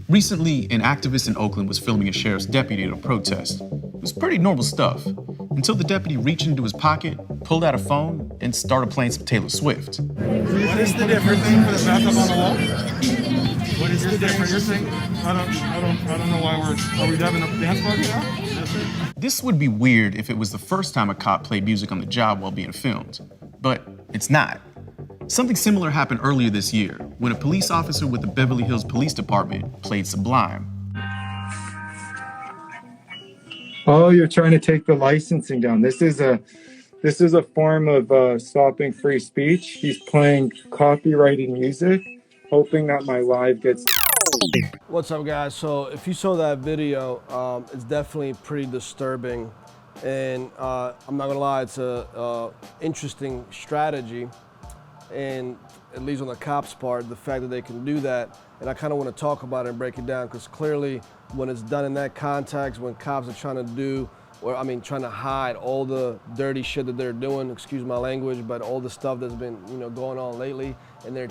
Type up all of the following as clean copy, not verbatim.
Recently, an activist in Oakland was filming a sheriff's deputy at a protest. It was pretty normal stuff, until the deputy reached into his pocket, pulled out a phone, and started playing some Taylor Swift. What is the difference for the backup on the wall? What is the difference? You're saying, I don't know why are we having a dance party now? This would be weird if it was the first time a cop played music on the job while being filmed, but it's not. Something similar happened earlier this year when a police officer with the Beverly Hills Police Department played Sublime. Oh, you're trying to take the licensing down. This is a form of stopping free speech. He's playing copyrighted music, hoping that my live gets. What's up, guys? So if you saw that video, it's definitely pretty disturbing, and I'm not gonna lie, it's a interesting strategy, and at least on the cops' part, the fact that they can do that, and I kind of want to talk about it and break it down, because clearly when it's done in that context, when cops are trying to hide all the dirty shit that they're doing, excuse my language, but all the stuff that's been going on lately, and they're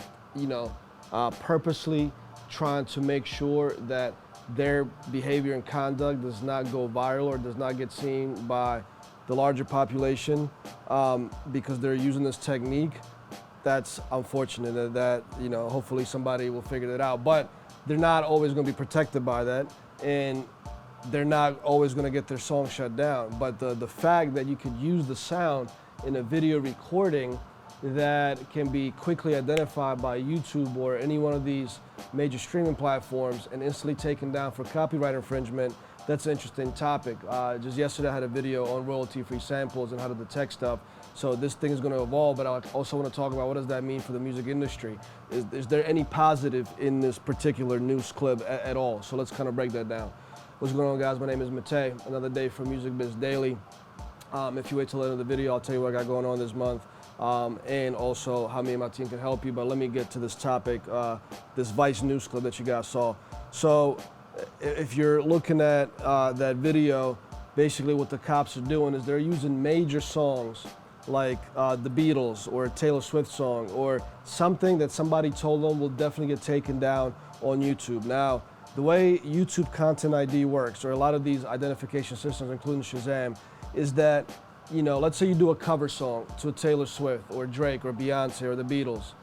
purposely trying to make sure that their behavior and conduct does not go viral or does not get seen by the larger population because they're using this technique. That's unfortunate that hopefully somebody will figure that out, but they're not always going to be protected by that, and they're not always going to get their song shut down. But the fact that you could use the sound in a video recording that can be quickly identified by YouTube or any one of these major streaming platforms and instantly taken down for copyright infringement, that's an interesting topic. Just yesterday I had a video on royalty-free samples and how to detect stuff. So this thing is going to evolve, but I also want to talk about what does that mean for the music industry. Is there any positive in this particular news clip at all? So let's kind of break that down. What's going on, guys? My name is Matei. Another day from Music Biz Daily. If you wait till the end of the video, I'll tell you what I got going on this month and also how me and my team can help you. But let me get to this topic, this Vice news clip that you guys saw. So if you're looking at that video, basically what the cops are doing is they're using major songs like the Beatles or a Taylor Swift song or something that somebody told them will definitely get taken down on YouTube. Now, the way YouTube Content ID works, or a lot of these identification systems, including Shazam, is that, let's say you do a cover song to a Taylor Swift or Drake or Beyonce or the Beatles.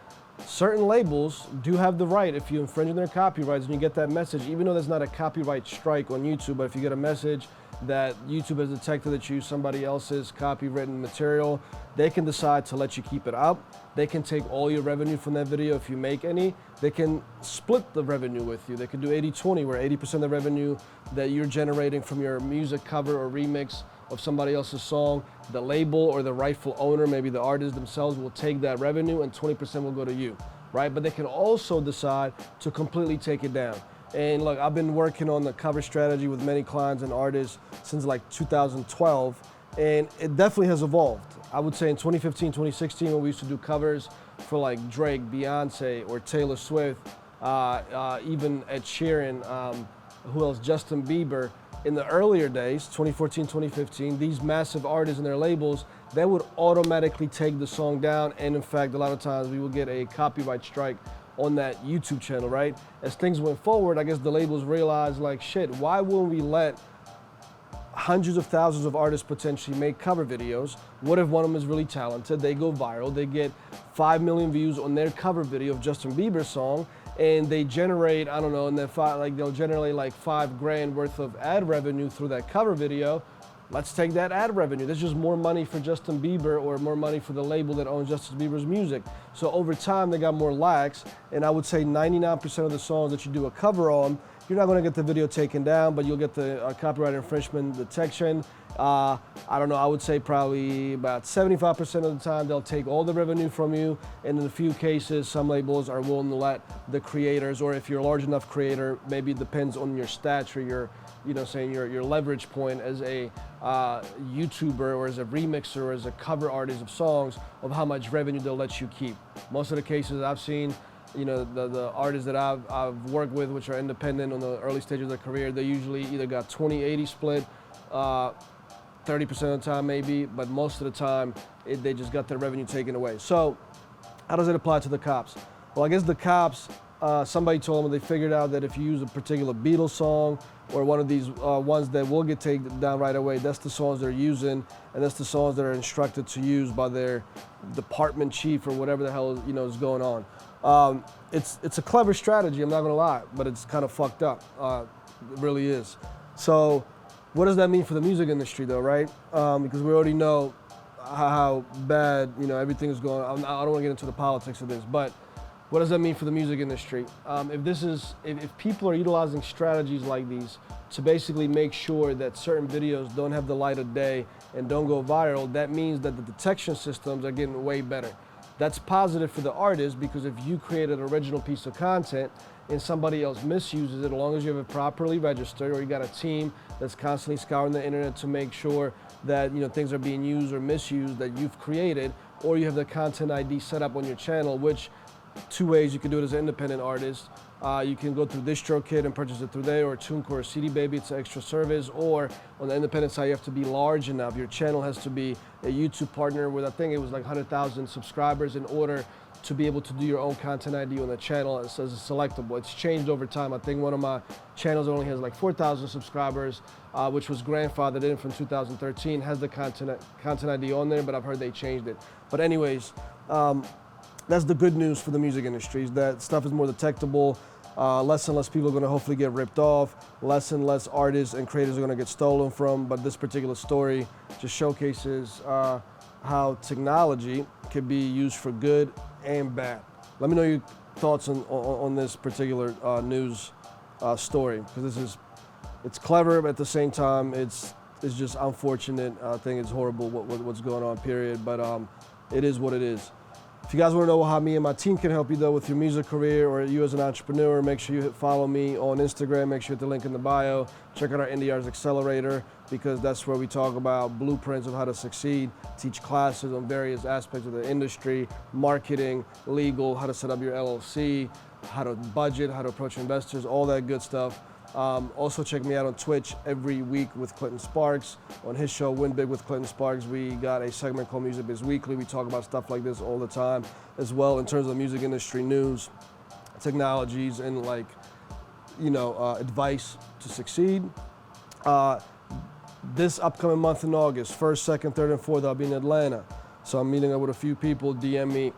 Certain labels do have the right, if you infringe on their copyrights and you get that message, even though there's not a copyright strike on YouTube, but if you get a message that YouTube has detected that you use somebody else's copywritten material, they can decide to let you keep it up. They can take all your revenue from that video if you make any. They can split the revenue with you. They can do 80-20, where 80% of the revenue that you're generating from your music cover or remix of somebody else's song, the label or the rightful owner, maybe the artist themselves, will take that revenue and 20% will go to you, right? But they can also decide to completely take it down. And look, I've been working on the cover strategy with many clients and artists since like 2012, and it definitely has evolved. I would say in 2015, 2016, when we used to do covers for like Drake, Beyonce, or Taylor Swift, even Ed Sheeran, who else, Justin Bieber. In the earlier days, 2014, 2015, these massive artists and their labels, they would automatically take the song down, and in fact, a lot of times we would get a copyright strike on that YouTube channel, right? As things went forward, I guess the labels realized, like, shit, why wouldn't we let hundreds of thousands of artists potentially make cover videos? What if one of them is really talented? They go viral, they get 5 million views on their cover video of Justin Bieber's song, and they generate, I don't know, and then they'll generate like $5,000 worth of ad revenue through that cover video. Let's take that ad revenue. There's just more money for Justin Bieber or more money for the label that owns Justin Bieber's music. So over time, they got more lax, and I would say 99% of the songs that you do a cover on, you're not gonna get the video taken down, but you'll get the copyright infringement detection. I don't know, I would say probably about 75% of the time they'll take all the revenue from you, and in a few cases, some labels are willing to let the creators, or if you're a large enough creator, maybe it depends on your stats or your leverage point as a YouTuber or as a remixer or as a cover artist of songs, of how much revenue they'll let you keep. Most of the cases I've seen, the artists that I've worked with, which are independent on the early stages of their career, they usually either got 20-80 split, 30% of the time maybe, but most of the time they just got their revenue taken away. So how does it apply to the cops? Well, I guess the cops somebody told them they figured out that if you use a particular Beatles song or one of these ones that will get taken down right away, that's the songs they're using, and that's the songs that are instructed to use by their department chief or whatever the hell is going on. It's a clever strategy, I'm not gonna lie, but it's kind of fucked up. It really is. So what does that mean for the music industry though, right? Because we already know how bad everything is going on. I don't want to get into the politics of this, but what does that mean for the music industry? If people are utilizing strategies like these to basically make sure that certain videos don't have the light of day and don't go viral, that means that the detection systems are getting way better. That's positive for the artist, because if you create an original piece of content and somebody else misuses it, as long as you have it properly registered, or you got a team that's constantly scouring the internet to make sure that things are being used or misused that you've created, or you have the content ID set up on your channel, which two ways you can do it as an independent artist. You can go through DistroKid and purchase it through there, or TuneCore or CD Baby, it's an extra service. Or on the independent side, you have to be large enough. Your channel has to be a YouTube partner with, I think it was like 100,000 subscribers in order to be able to do your own content ID on the channel as a selectable. It's changed over time. I think one of my channels only has like 4,000 subscribers, which was grandfathered in from 2013, has the content ID on there, but I've heard they changed it. But anyways, that's the good news for the music industry, is that stuff is more detectable. Less and less people are going to hopefully get ripped off. Less and less artists and creators are going to get stolen from. But this particular story just showcases how technology can be used for good and bad. Let me know your thoughts on this particular news story, because it's clever, but at the same time, it's just unfortunate. I think it's horrible what's going on, period. But it is what it is. If you guys want to know how me and my team can help you though with your music career, or you as an entrepreneur, make sure you follow me on Instagram. Make sure you hit the link in the bio. Check out our Indie Arts Accelerator, because that's where we talk about blueprints of how to succeed, teach classes on various aspects of the industry, marketing, legal, how to set up your LLC, how to budget, how to approach investors, all that good stuff. Also check me out on Twitch every week with Clinton Sparks. On his show, Win Big with Clinton Sparks, we got a segment called Music Biz Weekly. We talk about stuff like this all the time as well, in terms of music industry news, technologies, and advice to succeed. This upcoming month in August, 1st, 2nd, 3rd, and 4th, I'll be in Atlanta. So I'm meeting up with a few people. DM me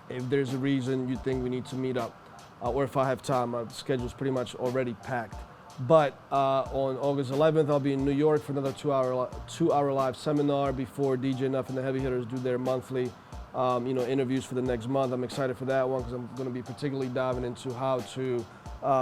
if there's a reason you think we need to meet up. Or if I have time. My schedule's pretty much already packed. But on August 11th, I'll be in New York for another two-hour live seminar before DJ Nuff and the Heavy Hitters do their monthly interviews for the next month. I'm excited for that one, because I'm going to be particularly diving into how to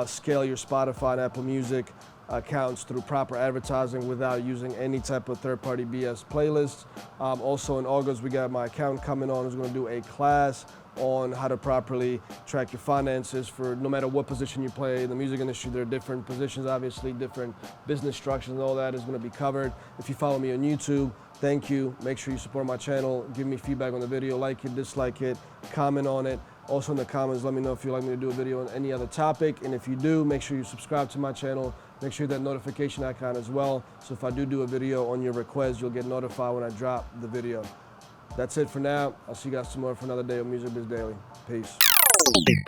scale your Spotify and Apple Music accounts through proper advertising without using any type of third-party BS playlists. Also in August, we got my accountant coming on who's going to do a class on how to properly track your finances for no matter what position you play in the music industry. There are different positions, obviously, different business structures, and all that is going to be covered. If you follow me on YouTube, thank you. Make sure you support my channel. Give me feedback on the video, like it, dislike it, comment on it. Also in the comments, let me know if you'd like me to do a video on any other topic. And if you do, make sure you subscribe to my channel. Make sure you hit that notification icon as well. So if I do a video on your request, you'll get notified when I drop the video. That's it for now. I'll see you guys tomorrow for another day of Music Biz Daily. Peace.